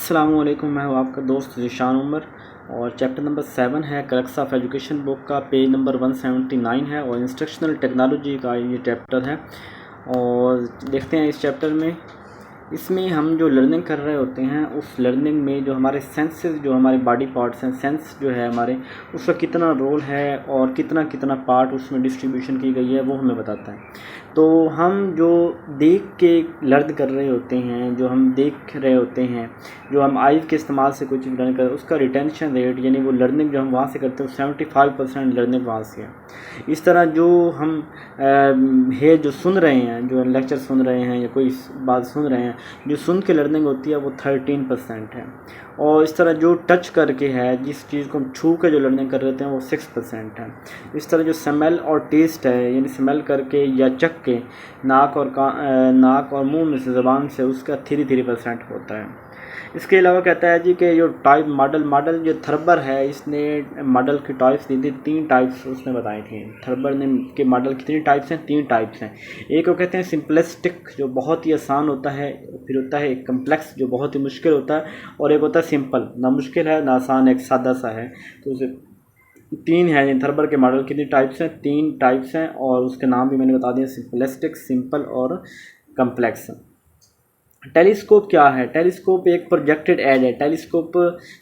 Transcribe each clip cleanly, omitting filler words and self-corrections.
अस्सलाम वालेकुम। मैं हूँ आपका दोस्त ज़ीशान उमर और चैप्टर नंबर 7 है क्लर्क्स ऑफ एजुकेशन बुक का, पेज नंबर 179 है और इंस्ट्रक्शनल टेक्नोलॉजी का ये चैप्टर है। और देखते हैं इस चैप्टर में, इसमें हम जो लर्निंग कर रहे होते हैं उस लर्निंग में जो हमारे सेंसेस, जो हमारे बॉडी पार्ट्स हैं, सेंस जो है हमारे, उसका कितना रोल है और कितना कितना पार्ट उसमें डिस्ट्रीब्यूशन की गई है वो हमें बताता है। तो हम जो देख के लर्न कर रहे होते हैं, जो हम देख रहे होते हैं, जो हम आइज़ के इस्तेमाल से कुछ लर्न कर, उसका रिटेंशन रेट यानी वो लर्निंग जो हम वहाँ से करते हैं 75% लर्निंग वहाँ से है। इस तरह जो हम है जो सुन रहे हैं, जो लेक्चर सुन रहे हैं या कोई बात सुन रहे हैं, जो सुन के लर्निंग होती है वो 13% है। और इस तरह जो टच करके है, जिस चीज़ को हम छू के जो लर्निंग कर रहे हैं वो 6% है। इस तरह जो स्मेल और टेस्ट है, यानी स्मेल करके या चख के नाक और मुंह में से, ज़बान से, उसका 3% होता है। इसके अलावा कहता है जी कि जो टाइप मॉडल जो थर्बर है, इसने मॉडल की टाइप्स दी थी, 3 टाइप्स उसने बताई थी। थर्बर ने के मॉडल कितनी टाइप्स हैं? 3 टाइप्स हैं। एक को कहते हैं सिंपलिस्टिक, जो बहुत ही आसान होता है, फिर होता है एक कम्प्लेक्स जो बहुत ही मुश्किल होता है, और एक होता है सिंपल, ना मुश्किल है ना आसान, एक सादा सा है। तो उसे 3 है। थर्बर के मॉडल कितनी टाइप्स हैं? 3 टाइप्स हैं और उसके नाम भी मैंने बता दिए, सिंपलिस्टिक, सिंपल और कम्प्लेक्स। टेलीस्कोप क्या है? टेलीस्कोप एक प्रोजेक्टेड एड है। टेलीस्कोप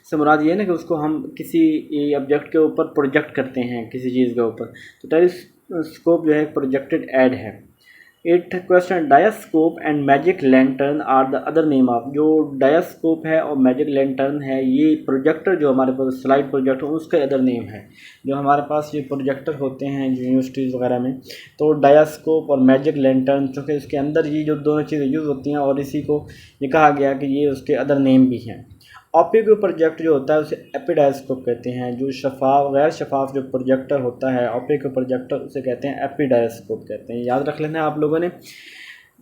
से मुराद ये है ना कि उसको हम किसी ऑब्जेक्ट के ऊपर प्रोजेक्ट करते हैं, किसी चीज़ के ऊपर। तो टेलीस्कोप जो है प्रोजेक्टेड एड है। 8th question, diascope and magic lantern are the other name of. जो डायस्कोप है और मैजिक लैंटर्न है, ये प्रोजेक्टर जो हमारे पास स्लाइड प्रोजेक्टर, उसका अदर नेम है। जो हमारे पास ये प्रोजेक्टर होते हैं यूनिवर्सिटीज़ वगैरह में, तो डायस्कोप और मैजिक लैंटर्न, चूँकि इसके अंदर ये जो दोनों चीज़ें यूज़ होती हैं, और इसी को ये कहा गया कि ये उसके अदर नेम भी हैं। ओपेक प्रोजेक्ट जो होता है उसे एपिडायस्कोप कहते हैं। जो गैर शफाफ जो प्रोजेक्टर होता है, ओपेक प्रोजेक्टर, उसे कहते हैं एपिडायस्कोप कहते हैं। याद रख लेना आप लोगों ने।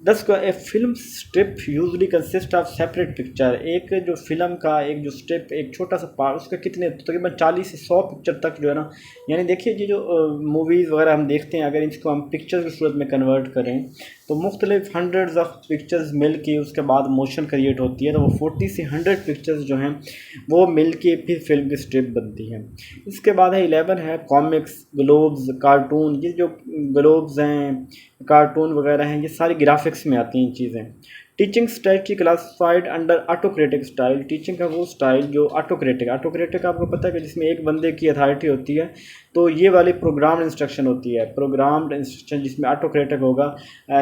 10 का, a film strip usually consist of separate picture. एक जो फिल्म का एक जो स्ट्रिप, एक छोटा सा पार्ट, उसका कितने तकरीबन 40 से 100 पिक्चर तक जो है ना, यानी देखिए ये जो मूवीज़ वगैरह हम देखते हैं, अगर इसको हम पिक्चर की सूरत में कन्वर्ट करें तो मुख्तलिफ हंड्रेड्स ऑफ पिक्चर्स मिल के उसके बाद मोशन क्रिएट होती है। तो वो 40 से 100 पिक्चर्स जो हैं वो मिल के फिर फिल्म की स्ट्रिप बनती है। इसके बाद है 11 है कॉमिक्स, ग्लोब्स, कार्टून। ये जो ग्लोब्स हैं, कार्टून वगैरह हैं, ये सारी ग्राफिक्स में आती हैं चीज़ें। टीचिंग स्टाइल की classified under autocratic style. Teaching का वो स्टाइल जो ऑटोक्रेटिक आपको पता है कि जिसमें एक बंदे की अथॉरिटी होती है। तो ये वाली प्रोग्राम्ड इंस्ट्रक्शन होती है, प्रोग्राम्ड इंस्ट्रक्शन जिसमें ऑटोक्रेटिक होगा।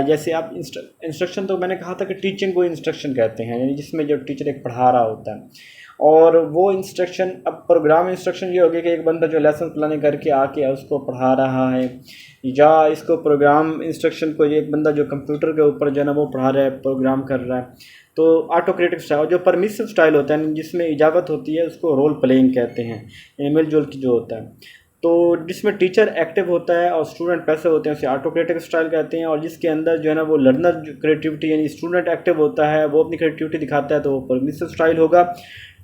जैसे आप इंस्ट्रक्शन, तो मैंने कहा था कि टीचिंग को इंस्ट्रक्शन कहते हैं, यानी जिसमें जो टीचर एक पढ़ा रहा होता है। और वो इंस्ट्रक्शन, अब प्रोग्राम इंस्ट्रक्शन ये हो गया कि एक बंदा जो लेसन प्लानिंग करके आके उसको पढ़ा रहा है, या इसको प्रोग्राम इंस्ट्रक्शन को एक बंदा जो कंप्यूटर के ऊपर जो है ना वो पढ़ा रहा है, प्रोग्राम कर रहा है। तो ऑटोक्रेटिक स्टाइल। जो परमिसिव स्टाइल होता है, जिसमें इजाज़त होती है, उसको रोल प्लेइंग कहते हैं, मिलजुल की जो होता है। तो जिसमें टीचर एक्टिव होता है और स्टूडेंट पैसिव होते हैं, उसे ऑटोक्रेटिक स्टाइल कहते हैं। और जिसके अंदर जो है ना वो लर्नर क्रिएटिविटी, यानी स्टूडेंट एक्टिव होता है, वो अपनी क्रिएटिविटी दिखाता है, तो वो परमिसिव स्टाइल होगा।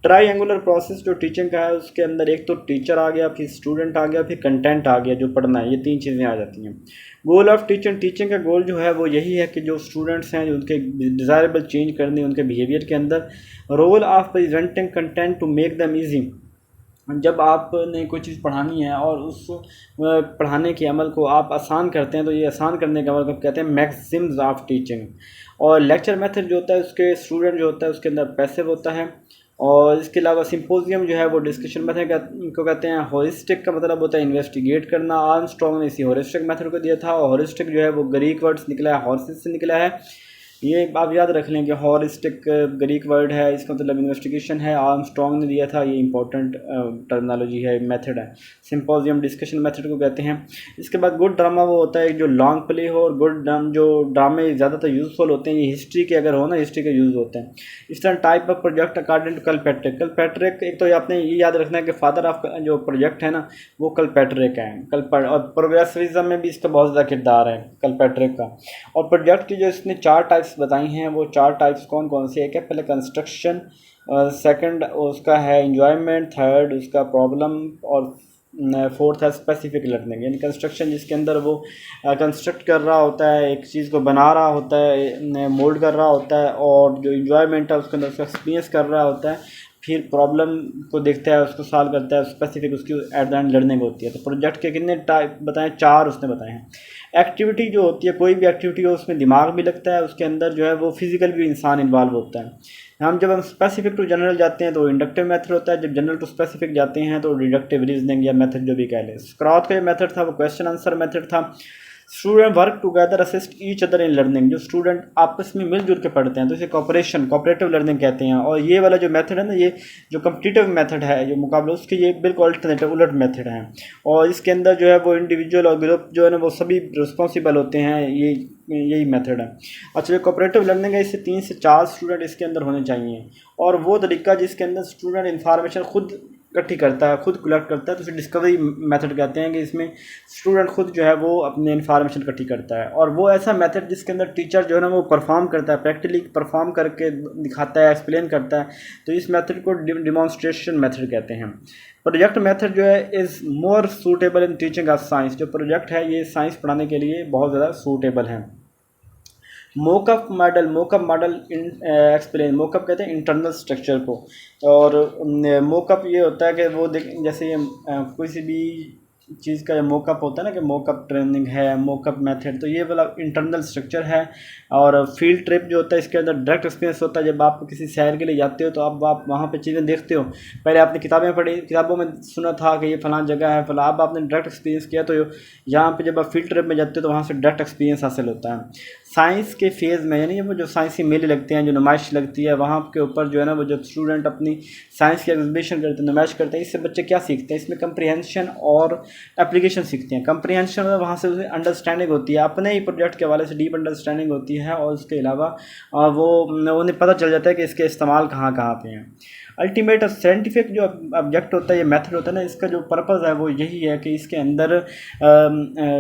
ट्राईएंगुलर प्रोसेस जो टीचिंग का है, उसके अंदर एक तो टीचर आ गया, फिर स्टूडेंट आ गया, फिर कंटेंट आ गया जो पढ़ना है, ये 3 चीज़ें आ जाती हैं। गोल ऑफ टीचिंग का गोल जो है वो यही है कि जो स्टूडेंट्स हैं, जो उनके डिज़ायरेबल चेंज करनी है उनके बिहेवियर के अंदर। Role of presenting content to make them easy. जब आपने कोई चीज़ पढ़ानी है और उस पढ़ाने के अमल को आप आसान करते हैं, तो ये आसान करने के अमल को कहते हैं मैक्सिम्स ऑफ टीचिंग। और लेक्चर मेथड जो होता है, उसके स्टूडेंट जो होता है उसके अंदर पैसिव होता है। और इसके अलावा सिंपोजियम जो है वो डिस्कशन मेथड को कहते हैं। हॉरिस्टिक का मतलब होता है इन्वेस्टिगेट करना। आर्मस्ट्रॉन्ग ने इसी हॉरिस्टिक मेथड को दिया था, और हॉरिस्टिक जो है वो ग्रीक वर्ड्स निकला है, हॉर्सिस से निकला है। ये आप याद रख लें कि हॉरिस्टिक ग्रीक वर्ड है, इसका मतलब इन्वेस्टिगेशन है। आर्मस्ट्रॉन्ग ने दिया था, ये इंपॉर्टेंट टर्मिनोलॉजी है, मेथड है। सिंपोजियम डिस्कशन मेथड को कहते हैं। इसके बाद गुड ड्रामा वो होता है जो लॉन्ग प्ले हो, और गुड जो ड्रामे ज़्यादातर यूज़फुल होते हैं, ये हिस्ट्री के अगर हो ना, हिस्ट्री के यूज़ होते हैं। इस तरह type of project according to Kilpatrick, एक तो आपने ये याद रखना है कि फादर ऑफ जो प्रोजेक्ट है ना वो कलपैट्रिक है। और प्रोग्रेसिविज्म में भी इसका बहुत ज़्यादा किरदार है कलपैट्रिक का। और प्रोजेक्ट की जो इसने 4 टाइप्स बताई हैं, वो 4 टाइप्स कौन कौन सी है? एक है पहले कंस्ट्रक्शन, सेकंड उसका है एंजॉयमेंट, थर्ड उसका प्रॉब्लम, और फोर्थ है स्पेसिफिक लर्निंग, यानी कंस्ट्रक्शन, जिसके अंदर वो कंस्ट्रक्ट कर रहा होता है, एक चीज़ को बना रहा होता है, मोल्ड कर रहा होता है, और जो इन्जॉयमेंट है उसके अंदर उसका एक्सपीरियंस कर रहा होता है, फिर प्रॉब्लम को देखता है, उसको सॉल्व करता है, स्पेसिफिक उसकी एट द एंड लर्निंग होती है। तो प्रोजेक्ट के कितने टाइप बताएं, 4 उसने बताए हैं। एक्टिविटी जो होती है, कोई भी एक्टिविटी हो उसमें दिमाग भी लगता है, उसके अंदर जो है वो फिजिकल भी इंसान इन्वॉल्व होता है। जब हम स्पेसिफिक टू जनरल जाते हैं तो इंडक्टिव मेथड होता है, जब जनरल टू स्पेसिफिक जाते हैं तो डिडक्टिव रीजनिंग या मेथड जो भी कह लें। स्क्रॉथ का जो मेथड था वो क्वेश्चन आंसर मेथड था। Student work together assist each other in learning, जो स्टूडेंट आपस में मिलजुल के पढ़ते हैं तो इसे कॉपरेशन, कॉपरेटिव लर्निंग कहते हैं। और ये वाला जो मेथड है ना, ये जो कम्पिटिटिव मेथड है, जो मुकाबला, उसके ये बिल्कुल अल्टरनेटिव उलट मेथड है। और इसके अंदर जो है वो इंडिविजुअल और ग्रुप जो है ना वो सभी रिस्पॉन्सिबल होते हैं, यही मेथड है। अच्छा, जो कॉपरेटिव लर्निंग है, इससे 3 से 4 स्टूडेंट इसके अंदर होने चाहिए। और वो तरीका जिसके अंदर स्टूडेंट इंफॉर्मेशन खुद इकट्ठी करता है, खुद कलेक्ट करता है, तो उसे डिस्कवरी मेथड कहते हैं, कि इसमें स्टूडेंट खुद जो है वो अपने इन्फॉर्मेशन इकट्ठी करता है। और वो ऐसा मेथड जिसके अंदर टीचर जो है ना वो परफॉर्म करता है, प्रैक्टिकली परफॉर्म करके दिखाता है, एक्सप्लेन करता है, तो इस मेथड को डिमॉन्स्ट्रेशन मेथड कहते हैं। प्रोजेक्ट मेथड जो है is more suitable in teaching of science, जो प्रोजेक्ट है ये साइंस पढ़ाने के लिए बहुत ज़्यादा सूटेबल है। Mockup model, mockup model explain, mockup कहते हैं इंटरनल स्ट्रक्चर को। और मोकअप ये होता है कि वो जैसे ये किसी भी चीज़ का मोकअप होता है ना, कि मोकअप ट्रेनिंग है, मोकअप मेथड, तो ये वाला इंटरनल स्ट्रक्चर है। और फील्ड ट्रिप जो होता है, इसके अंदर डायरेक्ट एक्सपीरियंस होता है। जब आप किसी शहर के लिए जाते हो तो अब आप वहाँ पे चीज़ें देखते हो, पहले आपने किताबें पढ़ी, किताबों में सुना था कि ये फलां जगह है फलां, अब आपने डायरेक्ट एक्सपीरियंस किया, तो यहाँ पे जब आप फील्ड ट्रिप में जाते हो तो वहाँ से डायरेक्ट एक्सपीरियंस हासिल होता है। साइंस के फेज़ में, यानी वो जो साइंसी मेले लगते हैं, जो नुमाइश लगती है, वहाँ के ऊपर जो है ना वो जब स्टूडेंट अपनी साइंस की एग्जीबिशन करते हैं, नुमाइश करते हैं, इससे बच्चे क्या सीखते हैं, इसमें कंप्रीहेंशन और एप्लीकेशन सीखते हैं। कंप्रीहेंशन मतलब वहाँ से उसे अंडरस्टैंडिंग होती है, अपने ही प्रोजेक्ट के हवाले से डीप अंडरस्टैंडिंग होती है, और उसके अलावा वो उन्हें पता चल जाता है कि इसके इस्तेमाल कहाँ कहाँ पे हैं। अल्टीमेट साइंटिफिक जो ऑब्जेक्ट होता है, ये मेथड होता है ना, इसका जो पर्पज़ है वो यही है कि इसके अंदर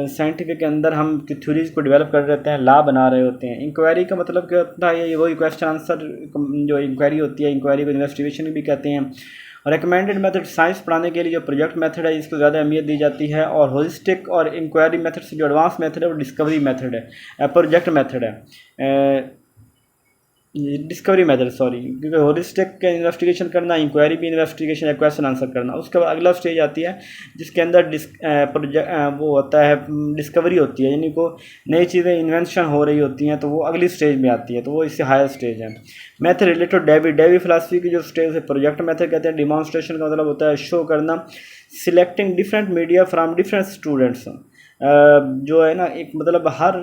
साइंटिफिक के अंदर हम थ्योरीज़ को डेवलप कर रहे हैं, ला बना रहे होते हैं। इंक्वायरी का मतलब क्या होता है, ये वही क्वेश्चन आंसर जो इंक्वायरी होती है, इंक्वायरी को इन्वेस्टिगेशन भी कहते हैं। और रिकमेंडेड मेथड, साइंस पढ़ाने के लिए जो प्रोजेक्ट मेथड है इसको ज़्यादा अहमियत दी जाती है। और होलिस्टिक और इंक्वायरी मेथड से जो एडवांस मेथड है वो डिस्कवरी मेथड है, प्रोजेक्ट मेथड है, डिस्कवरी मेथड, सॉरी, क्योंकि होलिस्टिक का इन्वेस्टिगेशन करना, इंक्वायरी भी इन्वेस्टिगेशन या क्वेश्चन आंसर करना। उसके बाद अगला स्टेज आती है जिसके अंदर वो होता है डिस्कवरी होती है, यानी को नई चीज़ें इन्वेंशन हो रही होती हैं, तो वो अगली स्टेज में आती है, तो वो इससे हायर स्टेज है। मेथड रिलेटेड डेवी फिलासफी की जो स्टेज है प्रोजेक्ट मेथड कहते हैं। डिमॉन्स्ट्रेशन का मतलब होता है शो करना। Selecting different media from different students, जो है ना, एक मतलब हर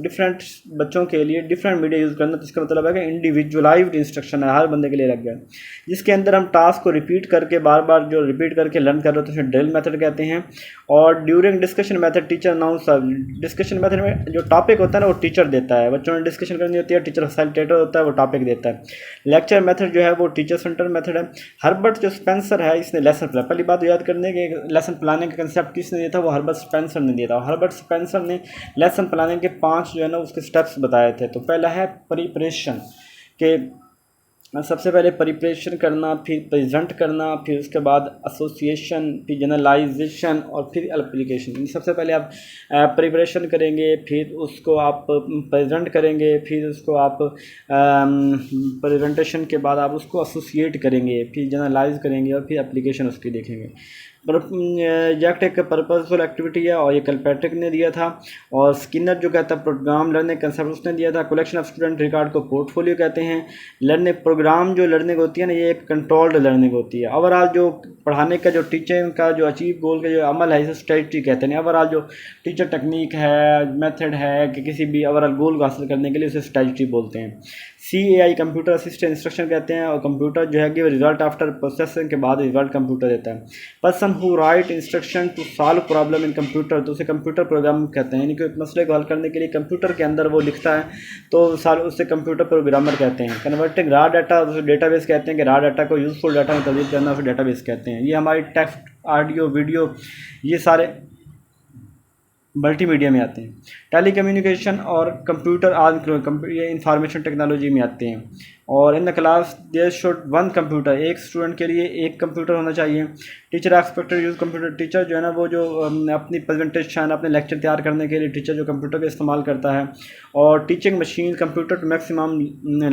डिफरेंट बच्चों के लिए डिफरेंट मीडिया यूज़ करना, तो इसका मतलब है कि इंडिविजुअलाइज्ड इंस्ट्रक्शन है, हर बंदे के लिए अलग है, जिसके अंदर हम टास्क को रिपीट करके बार बार जो रिपीट करके लर्न कर रहे होते हैं उसे ड्रिल मेथड कहते हैं। और during discussion method teacher announce, discussion method में जो टॉपिक होता है ना वो टीचर देता है, बच्चों ने डिस्कशन करनी होती है, टीचर फैसिलिटेटर होता है, वो टॉपिक देता है। लेक्चर मेथड जो है वो टीचर सेंटर मेथड है। हर्बर्ट जो स्पेंसर है इसने लेसन प्लान, पहली बात याद करने के लेसन प्लानिंग का कंसेप्ट किसने दिया था, वो हर्बर्ट स्पेंसर ने दिया था। हर्बर्ट स्पेंसर ने लेसन प्लानिंग के 5 जो है ना उसके स्टेप्स बताए थे। तो पहला है प्रिपरेशन, के सबसे पहले प्रिपरेशन करना, फिर प्रेजेंट करना, फिर उसके बाद एसोसिएशन, फिर जनरलाइजेशन और फिर एप्लीकेशन। सबसे पहले आप प्रिपरेशन करेंगे, फिर उसको आप प्रेजेंट करेंगे, फिर उसको आप प्रेजेंटेशन के बाद आप उसको एसोसिएट करेंगे, फिर जनरलाइज करेंगे और फिर एप्लीकेशन उसकी देखेंगे। प्रोजेक्ट एक पर्पसफुल एक्टिविटी है और ये कल्पेट्रिक ने दिया था। और स्किनर जो कहता है प्रोग्राम लर्निंग कंसेप्ट उसने दिया था। कलेक्शन ऑफ स्टूडेंट रिकॉर्ड को पोर्टफोलियो कहते हैं। लर्निंग प्रोग्राम जो लर्निंग होती है ना ये एक कंट्रोल्ड लर्निंग होती है। ओवरऑल जो पढ़ाने का जो टीचर का जो अचीव गोल का जो अमल है इसे स्ट्रेटजी कहते हैं। ओवरऑल जो टीचर टेक्निक है, मेथड है कि किसी भी ओवरऑल गोल को हासिल करने के लिए उसे स्ट्रेटजी बोलते हैं। CAI कंप्यूटर असिस्टेंट इंस्ट्रक्शन कहते हैं। और कंप्यूटर जो है कि रिजल्ट आफ्टर प्रोसेसिंग के बाद रिजल्ट कंप्यूटर देता है। Person who write instruction to solve problem in computer, तो उसे कंप्यूटर प्रोग्राम कहते हैं, यानी कि एक मसले को हल करने के लिए कंप्यूटर के अंदर वो लिखता है तो उसे कंप्यूटर प्रोग्रामर कहते हैं। कन्वर्टिंग रॉ डाटा, उसे डेटाबेस कहते हैं कि रॉ डाटा को यूजफुल डाटा में तब्दील करना उसे डेटाबेस कहते हैं। ये हमारी टेक्स्ट, ऑडियो, वीडियो ये सारे मल्टीमीडिया में आते हैं। टेलीकम्युनिकेशन और कंप्यूटर आज ये इंफॉर्मेशन टेक्नोलॉजी में आते हैं। और in the class there should one computer, एक स्टूडेंट के लिए एक कंप्यूटर होना चाहिए। Teacher expected use computer, teacher जो है ना वो जो अपनी प्रेजेंटेशन अपने लेक्चर तैयार करने के लिए टीचर जो कंप्यूटर का इस्तेमाल करता है। और teaching machine computer to maximum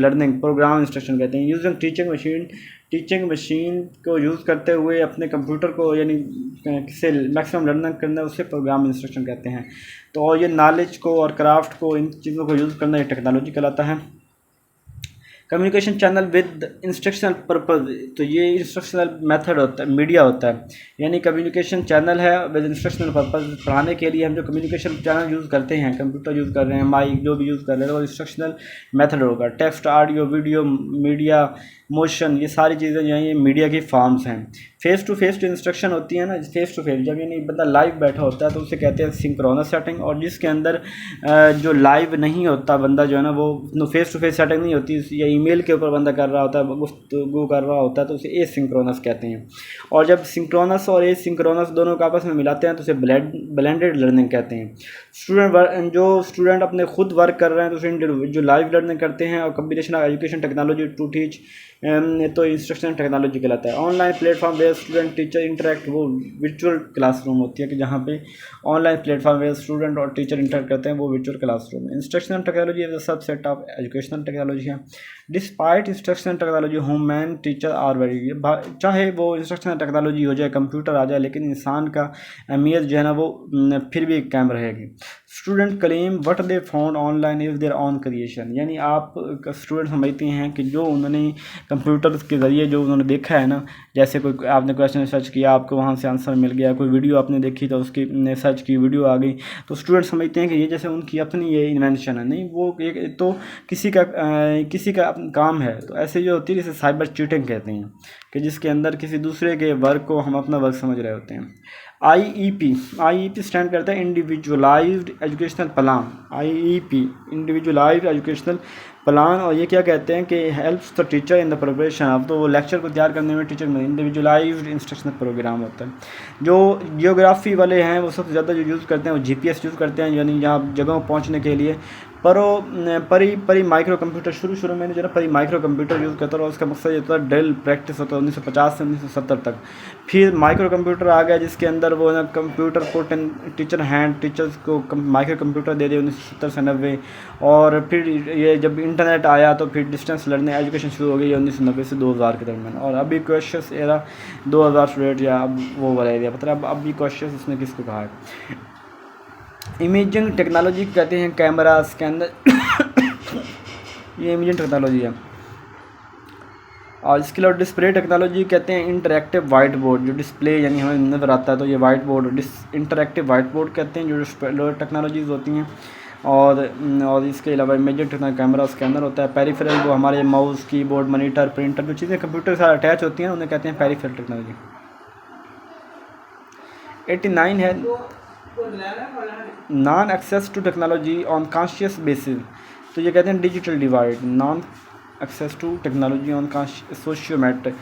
learning program instruction कहते हैं। Using teaching machine, teaching machine को यूज़ करते हुए अपने कंप्यूटर को यानी किसे मैक्सिमम लर्निंग करना है उसे प्रोग्राम इंस्ट्रक्शन कहते हैं। तो और ये नॉलेज को और क्राफ्ट को इन चीज़ों को यूज़ करना ये टेक्नोलॉजी कहलाता है। Communication channel with instructional purpose, तो ये इंस्ट्रक्शनल मेथड होता है, मीडिया होता है, यानी कम्युनिकेशन चैनल है विद इंस्ट्रक्शनल पर्पज़। पढ़ाने के लिए हम जो कम्युनिकेशन चैनल यूज़ करते हैं, कंप्यूटर यूज़ कर रहे हैं, माइक जो भी यूज़ कर रहे हैं, वो इंस्ट्रक्शनल मेथड होगा। Text, audio, video, media, motion, ये सारी चीज़ें जो हैं ये मीडिया की फॉर्म्स हैं। फेस टू फेस जो इंस्ट्रक्शन होती है ना, फेस टू फेस जब यानी बंदा लाइव बैठा होता है तो उसे कहते हैं सिंक्रोनस सेटिंग। और जिसके अंदर जो लाइव नहीं होता बंदा जो है ना वो फेस टू फेस सेटिंग नहीं होती, या ईमेल के ऊपर बंदा कर रहा होता है, गुफ्तगू कर रहा होता है, तो उसे एसिंक्रोनस कहते हैं। और जब सिंक्रोनस और एसिंक्रोनस दोनों को आपस में मिलाते हैं तो उसे ब्लेंडेड लर्निंग कहते हैं। जो स्टूडेंट अपने खुद वर्क कर रहे हैं तो उसे जो लाइव लर्निंग करते हैं। और combination of education technology to teach, तो इंस्ट्रक्शन टेक्नोलॉजी कहलाता है। Online platform where student teacher interact, वो वर्चुअल क्लासरूम होती है कि जहाँ पे ऑनलाइन प्लेटफॉर्म वेयर स्टूडेंट और टीचर इंटरेक्ट करते हैं, वो वर्चुअल क्लासरूम है। Instructional technology is a subset of educational technology है। Despite instructional technology human teacher are very, चाहे वो इंस्ट्रक्शनल टेक्नोलॉजी हो जाए, कंप्यूटर आ जाए, लेकिन इंसान का अहमियत जो है ना वो फिर भी कायम रहेगी। Student claim what they found online is there on creation, यानी आप स्टूडेंट समझते हैं कि जो उन्होंने कंप्यूटर के ज़रिए जो उन्होंने देखा है ना, जैसे कोई आपने क्वेश्चन सर्च किया, आपको वहाँ से आंसर मिल गया, कोई वीडियो आपने देखी तो उसकी सर्च की वीडियो आ गई, तो स्टूडेंट समझते हैं कि ये जैसे उनकी अपनी ये इन्वेंशन है। नहीं, वो एक तो किसी का काम है। तो ऐसे जो होती है जैसे साइबर चीटिंग कहते हैं कि जिसके अंदर किसी दूसरे के वर्क को हम अपना वर्क समझ रहे होते हैं। आईईपी स्टैंड करता है individualised educational plan. IEP individualised educational plan. और ये क्या कहते हैं कि helps the teacher in the preparation of, तो वो लेक्चर को तैयार करने में टीचर में इंडिविजुअलाइज्ड इंस्ट्रक्शनल प्रोग्राम होता है। जो जियोग्राफी वाले हैं वो सबसे ज़्यादा जो यूज़ करते हैं वो जीपीएस यूज़ करते हैं, यानी जहाँ जगहों पहुँचने के लिए। परी माइक्रो कंप्यूटर शुरू में जो ना परी माइक्रो कंप्यूटर यूज़ करता और उसका मकसद ये था ड्रिल प्रैक्टिस होता है 1950 से 1970 तक। फिर माइक्रो कंप्यूटर आ गया जिसके अंदर वो ना कंप्यूटर को टीचर हैंड टीचर्स को माइक्रो कंप्यूटर दे दिए 1970 से 90। और फिर ये जब इंटरनेट आया तो फिर डिस्टेंस लर्निंग एजुकेशन शुरू हो गई 1990 से 2000 के दरमियान। और अभी क्वेश्चंस एरा 2000 स्टूडेंट या अब वो वाला एरिया पता है। अब अभी क्वेश्चंस उसने किसको कहा है। इमेजिंग टेक्नोलॉजी कहते हैं कैमरास के अंदर ये इमेजिंग टेक्नोलॉजी है। और इसके अलावा डिस्प्ले टेक्नोलॉजी कहते हैं इंटरेक्टिव वाइट बोर्ड, जो डिस्प्ले यानी हमें नज़र आता है तो ये white board interactive white board कहते हैं, जो टेक्नोलॉजीज़ होती हैं। और इसके अलावा इमेजिंग टेक्नोलॉजी कैमरा स्कैनर होता है। पेरिफेरल वो हमारे माउस कीबोर्ड मॉनिटर प्रिंटर जो चीज़ें कंप्यूटर के साथ अटैच होती हैं उन्हें कहते हैं पेरिफेरल टेक्नोलॉजी। 89 है non access to technology on conscious basis, तो ये कहते हैं digital divide. Non access to technology on sociometric,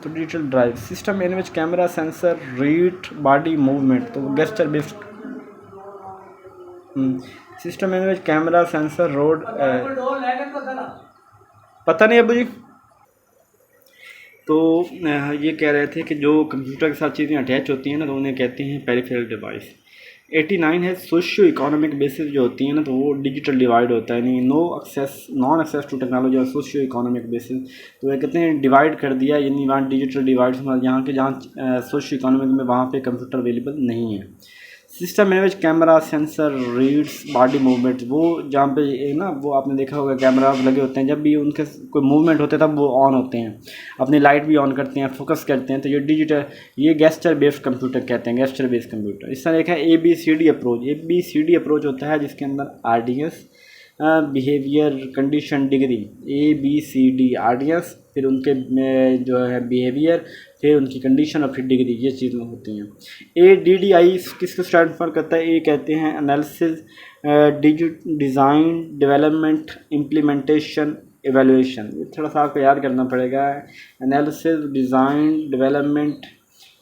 तो digital drive system in which camera sensor read body movement, तो gesture based system in which camera sensor road पता नहीं अबू जी। तो ये कह रहे थे कि जो कंप्यूटर के साथ चीज़ें अटैच होती हैं ना तो उन्हें कहते हैं पेरिफेरल डिवाइस। 89 है सोशियो इकोनॉमिक बेसिस जो होती है ना तो वो डिजिटल डिवाइड होता है, यानी नॉन एक्सेस टू टेक्नोलॉजी और सोशियो इकोनॉमिक बेसिस। तो ये कहते हैं डिवाइड कर दिया, यानी वहाँ डिजिटल डिवाइड यहाँ के जहाँ सोशियो इकोनॉमिक में वहाँ पे कंप्यूटर अवेलेबल नहीं है। सिस्टम में camera sensor reads body movement, वो जहाँ पे ना वो आपने देखा होगा कैमरा लगे होते हैं, जब भी उनके कोई मूवमेंट होते हैं तब वो ऑन होते हैं, अपनी लाइट भी ऑन करते हैं, फोकस करते हैं। तो ये डिजिटल ये गेस्चर बेस्ड कंप्यूटर कहते हैं, गेस्चर बेस्ड कंप्यूटर। इस तरह देखा है ABCD अप्रोच होता है जिसके अंदर RDS behaviour condition degree ABCD RDS, फिर उनके जो है बिहेवियर, फिर उनकी कंडीशन और फिर डिग्री, ये चीज़ें होती हैं। ADDI किसको स्टैंड फॉर करता है? ये कहते हैं analysis design development implementation evaluation. ये थोड़ा सा आपको याद करना पड़ेगा। एनालिसिस डिज़ाइन डेवलपमेंट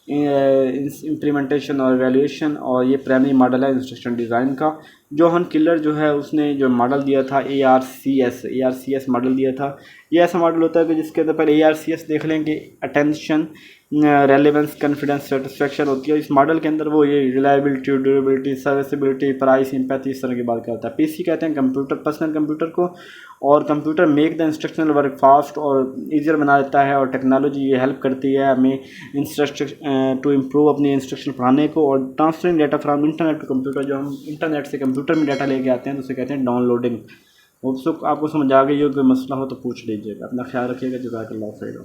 इम्प्लीमेंटेशन और वैल्यूएशन, और ये प्राइमरी मॉडल है इंस्ट्रक्शन डिज़ाइन का। जोहन किलर जो है उसने जो मॉडल दिया था ARCS मॉडल दिया था। ये ऐसा मॉडल होता है कि जिसके अंदर पहले ARCS देख लें कि अटेंशन, रेलेवेंस, कॉन्फिडेंस, सेटिस्फेक्शन होती है। इस मॉडल के अंदर वो ये reliability, durability, serviceability, price, sympathy, इस तरह की बात करता है। PC कहते हैं कंप्यूटर, पर्सनल कंप्यूटर को, और computer make the instructional work fast और ईजियर बना देता है, और टेक्नोलॉजी ये हेल्प करती है हमें इंस्ट्रक्शन टू इम्प्रूव अपनी इंस्ट्रक्शन पढ़ाने को। और transferring data from internet to computer, जो हम इंटरनेट से कंप्यूटर में डाटा लेके आते हैं तो उसे कहते हैं डाउनलोडिंग। वो आपको समझ आ गई हो, कोई मसला हो तो पूछ लीजिएगा। अपना ख्याल रखिएगा। जज़ाकल्लाह खैर।